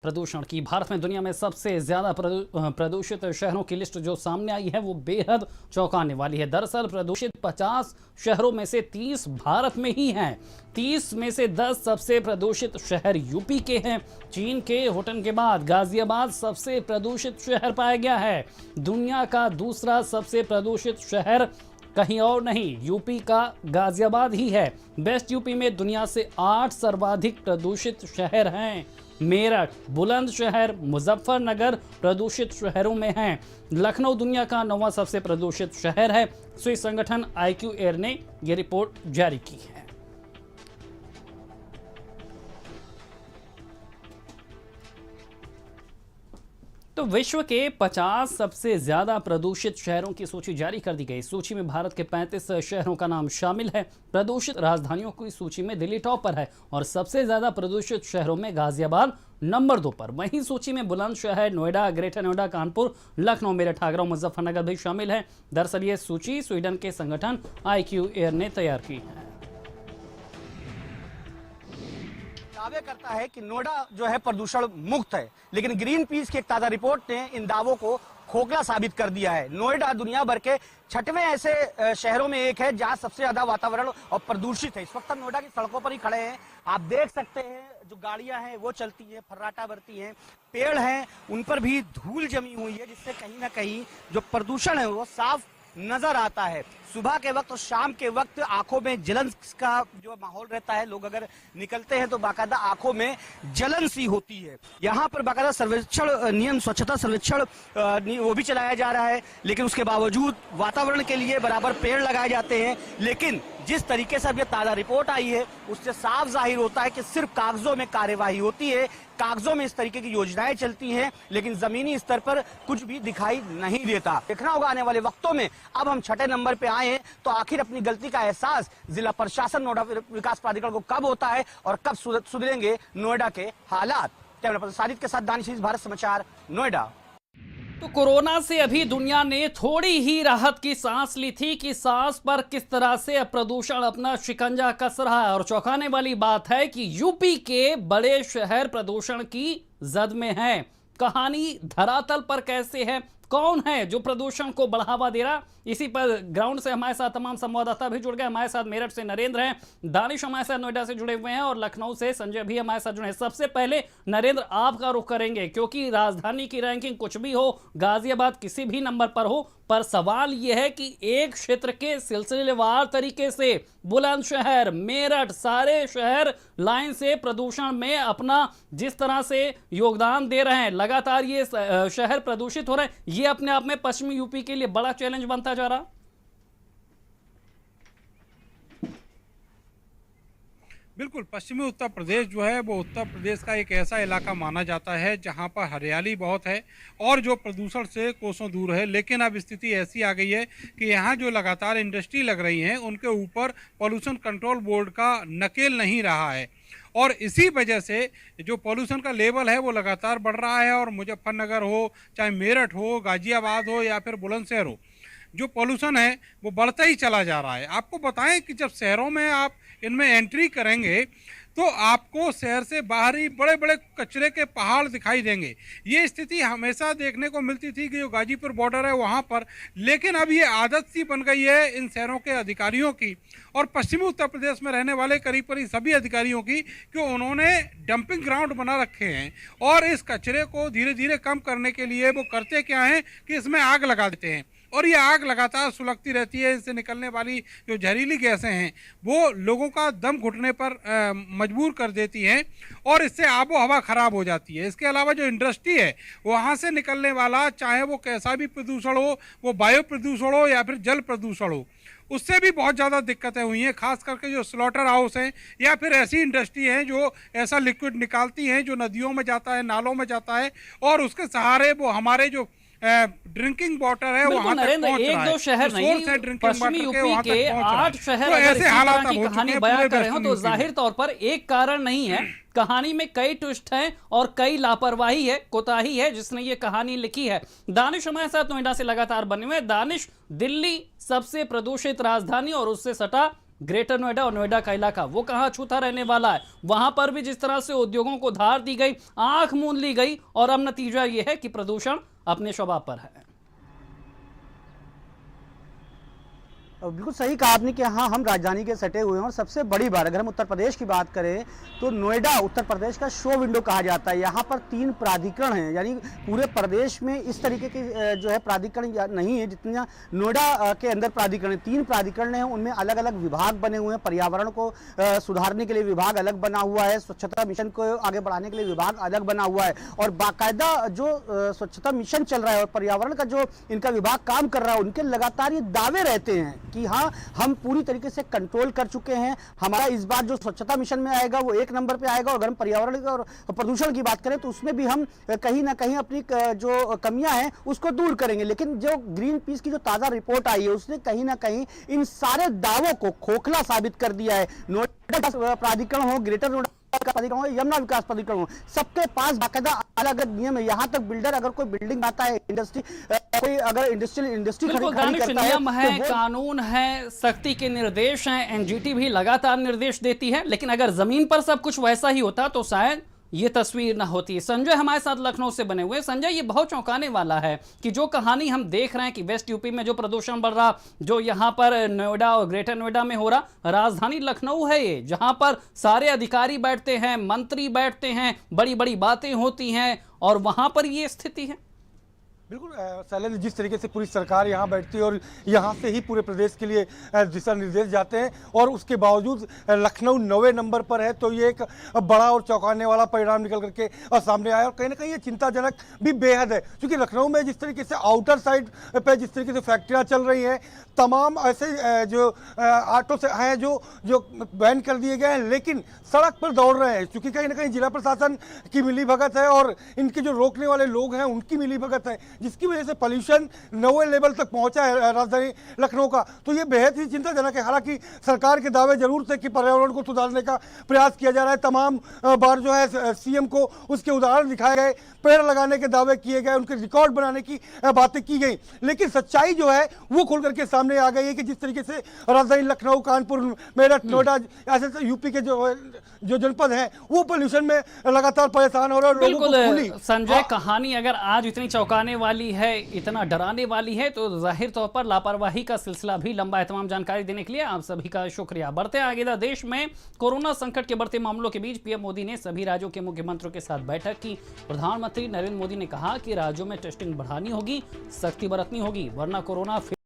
प्रदूषण की भारत में दुनिया में सबसे ज्यादा प्रदूषित शहरों की लिस्ट जो सामने आई है वो बेहद चौंकाने वाली है। दरअसल प्रदूषित 50 शहरों में से 30 भारत में ही हैं। 30 में से 10 सबसे प्रदूषित शहर यूपी के हैं। चीन के होटन के बाद गाजियाबाद सबसे प्रदूषित शहर पाया गया है। दुनिया का दूसरा सबसे प्रदूषित शहर कहीं और नहीं, यूपी का गाजियाबाद ही है। वेस्ट यूपी में दुनिया से 8 सर्वाधिक प्रदूषित शहर हैं। मेरठ, बुलंदशहर, मुजफ्फरनगर प्रदूषित शहरों में हैं। लखनऊ दुनिया का 9वां सबसे प्रदूषित शहर है। स्विस संगठन IQ एयर ने यह रिपोर्ट जारी की है। तो विश्व के 50 सबसे ज्यादा प्रदूषित शहरों की सूची जारी कर दी गई। सूची में भारत के 35 शहरों का नाम शामिल है। प्रदूषित राजधानियों की सूची में दिल्ली टॉप पर है और सबसे ज्यादा प्रदूषित शहरों में गाजियाबाद नंबर 2 पर। वहीं सूची में बुलंदशहर, नोएडा, ग्रेटर नोएडा, कानपुर, लखनऊ, मेरठ, आगरा और मुजफ्फरनगर भी शामिल है। दरअसल ये सूची स्वीडन के संगठन IQ एयर ने तैयार की है। दावे करता है कि नोएडा जो है प्रदूषण मुक्त है, लेकिन ग्रीन पीस की एक ताजा रिपोर्ट ने इन दावों को खोखला साबित कर दिया है। नोएडा दुनिया भर के 6वें ऐसे शहरों में एक है जहां सबसे ज्यादा वातावरण और प्रदूषित है। इस वक्त हम नोएडा की सड़कों पर ही खड़े हैं। आप देख सकते हैं जो गाड़ियां हैं वो चलती हैं, फर्राटा भरती हैं, पेड़ हैं उन पर भी धूल जमी हुई है, जिससे कहीं ना कहीं जो प्रदूषण है वो साफ नजर आता है। सुबह के वक्त और शाम के वक्त आंखों में जलन का जो माहौल रहता है, लोग अगर निकलते हैं तो बाकायदा आंखों में जलन सी होती है। यहाँ पर बाकायदा सर्वेक्षण नियम, स्वच्छता सर्वेक्षण वो भी चलाया जा रहा है, लेकिन उसके बावजूद वातावरण के लिए बराबर पेड़ लगाए जाते हैं। लेकिन जिस तरीके से अब ये ताजा रिपोर्ट आई है उससे साफ जाहिर होता है कि सिर्फ कागजों में कार्यवाही होती है, कागजों में इस तरीके की योजनाएं चलती हैं, लेकिन जमीनी स्तर पर कुछ भी दिखाई नहीं देता। देखना होगा आने वाले वक्तों में। अब हम 6ठे नंबर पे आए हैं तो आखिर अपनी गलती का एहसास जिला प्रशासन नोएडा विकास प्राधिकरण को कब होता है और कब सुधरेंगे नोएडा के हालात। कैमरा पर्सन साजिद के साथ दानिश, भारत समाचार, नोएडा। तो कोरोना से अभी दुनिया ने थोड़ी ही राहत की सांस ली थी कि सांस पर किस तरह से प्रदूषण अपना शिकंजा कस रहा है। और चौंकाने वाली बात है कि यूपी के बड़े शहर प्रदूषण की जद में हैं। कहानी धरातल पर कैसे है, कौन है जो प्रदूषण को बढ़ावा दे रहा, इसी पर ग्राउंड से हमारे साथ तमाम संवाददाता भी जुड़ गए। हमारे साथ मेरठ से नरेंद्र हैं, दानिश हमारे साथ नोएडा से जुड़े हुए हैं और लखनऊ से संजय भी हमारे साथ जुड़े हैं। सबसे पहले नरेंद्र आपका रुख करेंगे, क्योंकि राजधानी की रैंकिंग कुछ भी हो, गाजियाबाद किसी भी नंबर पर हो, पर सवाल यह है कि एक क्षेत्र के सिलसिलेवार तरीके से बुलंदशहर, मेरठ, सारे शहर लाइन से प्रदूषण में अपना जिस तरह से योगदान दे रहे हैं, लगातार ये शहर प्रदूषित हो रहे हैं। ये अपने आप में पश्चिमी यूपी के लिए बड़ा चैलेंज बनता जा रहा। बिल्कुल, पश्चिमी उत्तर प्रदेश जो है वो उत्तर प्रदेश का एक ऐसा इलाका माना जाता है जहां पर हरियाली बहुत है और जो प्रदूषण से कोसों दूर है। लेकिन अब स्थिति ऐसी आ गई है कि यहाँ जो लगातार इंडस्ट्री लग रही हैं उनके ऊपर पॉल्यूशन कंट्रोल बोर्ड का नकेल नहीं रहा है और इसी वजह से जो पॉल्यूशन का लेवल है वो लगातार बढ़ रहा है। और मुजफ्फरनगर हो, चाहे मेरठ हो, गाजियाबाद हो या फिर बुलंदशहर हो, जो पॉल्यूशन है वो बढ़ता ही चला जा रहा है। आपको बताएं कि जब शहरों में आप इनमें एंट्री करेंगे तो आपको शहर से बाहर ही बड़े बड़े कचरे के पहाड़ दिखाई देंगे। ये स्थिति हमेशा देखने को मिलती थी कि जो गाजीपुर बॉर्डर है वहाँ पर, लेकिन अब ये आदत सी बन गई है इन शहरों के अधिकारियों की और पश्चिमी उत्तर प्रदेश में रहने वाले करीब करीब सभी अधिकारियों की, कि उन्होंने डंपिंग ग्राउंड बना रखे हैं और इस कचरे को धीरे धीरे कम करने के लिए वो करते क्या हैं कि इसमें आग लगा देते हैं और ये आग लगातार सुलगती रहती है। इससे निकलने वाली जो जहरीली गैसें हैं वो लोगों का दम घुटने पर मजबूर कर देती हैं और इससे आबो हवा खराब हो जाती है। इसके अलावा जो इंडस्ट्री है वहाँ से निकलने वाला, चाहे वो कैसा भी प्रदूषण हो, वो वायु प्रदूषण हो या फिर जल प्रदूषण हो, उससे भी बहुत ज़्यादा दिक्कतें हुई हैं। खास करके जो स्लॉटर हाउस हैं या फिर ऐसी इंडस्ट्री हैं जो ऐसा लिक्विड निकालती हैं जो नदियों में जाता है, नालों में जाता है और उसके सहारे वो हमारे जो ड्रिंकिंग वाटर है वहां तक पहुंच रहा है। एक दो शहर नहीं, पश्चिमी यूपी के 8 शहर ऐसे हालात की कहानी बयान कर रहे हो तो जाहिर तौर पर एक कारण नहीं है, कहानी में कई ट्विस्ट हैं और कई लापरवाही है, कोताही है जिसने ये कहानी लिखी है। दानिश हमारे साथ नोएडा से लगातार बने हुए। दानिश, दिल्ली सबसे प्रदूषित राजधानी और उससे सटा ग्रेटर नोएडा और नोएडा का इलाका वो कहाँ छूता रहने वाला है। वहां पर भी जिस तरह से उद्योगों को धार दी गई, आंख मूंद ली गई, और अब नतीजा ये है कि प्रदूषण अपने शबाब पर है। बिल्कुल सही कहा आपने कि हाँ, हम राजधानी के सटे हुए हैं और सबसे बड़ी बात अगर हम उत्तर प्रदेश की बात करें तो नोएडा उत्तर प्रदेश का शो विंडो कहा जाता है। यहाँ पर 3 प्राधिकरण हैं, यानी पूरे प्रदेश में इस तरीके के जो है प्राधिकरण नहीं है जितना नोएडा के अंदर प्राधिकरण है। 3 प्राधिकरण हैं, उनमें अलग अलग विभाग बने हुए हैं। पर्यावरण को सुधारने के लिए विभाग अलग बना हुआ है, स्वच्छता मिशन को आगे बढ़ाने के लिए विभाग अलग बना हुआ है, और बाकायदा जो स्वच्छता मिशन चल रहा है और पर्यावरण का जो इनका विभाग काम कर रहा है, उनके लगातार ये दावे रहते हैं कि हाँ, हम पूरी तरीके से कंट्रोल कर चुके हैं। हमारा इस बार जो स्वच्छता मिशन में आएगा वो 1 नंबर पे आएगा, और अगर हम पर्यावरण और प्रदूषण की बात करें तो उसमें भी हम कहीं ना कहीं अपनी जो कमियां हैं उसको दूर करेंगे। लेकिन जो ग्रीन पीस की जो ताजा रिपोर्ट आई है उसने कहीं ना कहीं इन सारे दावों को खोखला साबित कर दिया है। नोएडा प्राधिकरण हो, ग्रेटर नोएडा प्राधिकरण हो, यमुना विकास प्राधिकरण हो, सबके पास बाकायदा अलग अलग नियम है। यहाँ तक बिल्डर अगर कोई बिल्डिंग बनाता है, इंडस्ट्री कोई अगर इंडस्ट्री बिल्कुल दानिश, नियम है, कानून है, सख्ती के निर्देश हैं, एनजीटी भी लगातार निर्देश देती है, लेकिन अगर जमीन पर सब कुछ वैसा ही होता तो शायद ये तस्वीर ना होती। संजय हमारे साथ लखनऊ से बने हुए। संजय, ये बहुत चौंकाने वाला है कि जो कहानी हम देख रहे हैं कि वेस्ट यूपी में जो प्रदूषण बढ़ रहा, जो यहाँ पर नोएडा और ग्रेटर नोएडा में हो रहा, राजधानी लखनऊ है ये, जहाँ पर सारे अधिकारी बैठते हैं, मंत्री बैठते हैं, बड़ी बड़ी बातें होती हैं, और वहां पर ये स्थिति है। बिल्कुल शैलेंद्र, जिस तरीके से पूरी सरकार यहाँ बैठती है और यहाँ से ही पूरे प्रदेश के लिए दिशा निर्देश जाते हैं, और उसके बावजूद लखनऊ 9वें नंबर पर है, तो ये एक बड़ा और चौंकाने वाला परिणाम निकल करके सामने आया। और कहीं ना कहीं ये चिंताजनक भी बेहद है, क्योंकि लखनऊ में जिस तरीके से आउटर साइड पे जिस तरीके से फैक्ट्रियाँ चल रही हैं, तमाम ऐसे जो ऑटो से हैं जो बैन कर दिए गए हैं, लेकिन सड़क पर दौड़ रहे हैं, क्योंकि कहीं ना कहीं जिला प्रशासन की मिलीभगत है और इनके जो रोकने वाले लोग हैं उनकी मिलीभगत है, जिसकी वजह से पोल्यूशन 9वें लेवल तक पहुंचा है राजधानी लखनऊ का। तो ये बेहद ही चिंताजनक है। हालांकि सरकार के दावे जरूर थे कि पर्यावरण को सुधारने का प्रयास किया जा रहा है, तमाम बार जो है सीएम को उसके उदाहरण दिखाए गए, पेड़ लगाने के दावे किए गए, उनके रिकॉर्ड बनाने की बातें की गई, लेकिन सच्चाई जो है वो खुल करके सामने आ गई है कि जिस तरीके से राजधानी लखनऊ, कानपुर, मेरठ, नोएडा ऐसे यूपी के जो जनपद हैं वो पोल्यूशन में लगातार परेशान हो रहे हैं। बिल्कुल संजय, कहानी अगर आज इतनी चौंकाने वाली है, इतना डराने वाली है, तो जाहिर तौर पर लापरवाही का सिलसिला भी लंबा है। तमाम जानकारी देने के लिए आप सभी का शुक्रिया। बढ़ते आगे, देश में कोरोना संकट के बढ़ते मामलों के बीच पीएम मोदी ने सभी राज्यों के मुख्यमंत्रियों के साथ बैठक की। प्रधानमंत्री नरेंद्र मोदी ने कहा कि राज्यों में टेस्टिंग बढ़ानी होगी, सख्ती बरतनी होगी, वरना कोरोना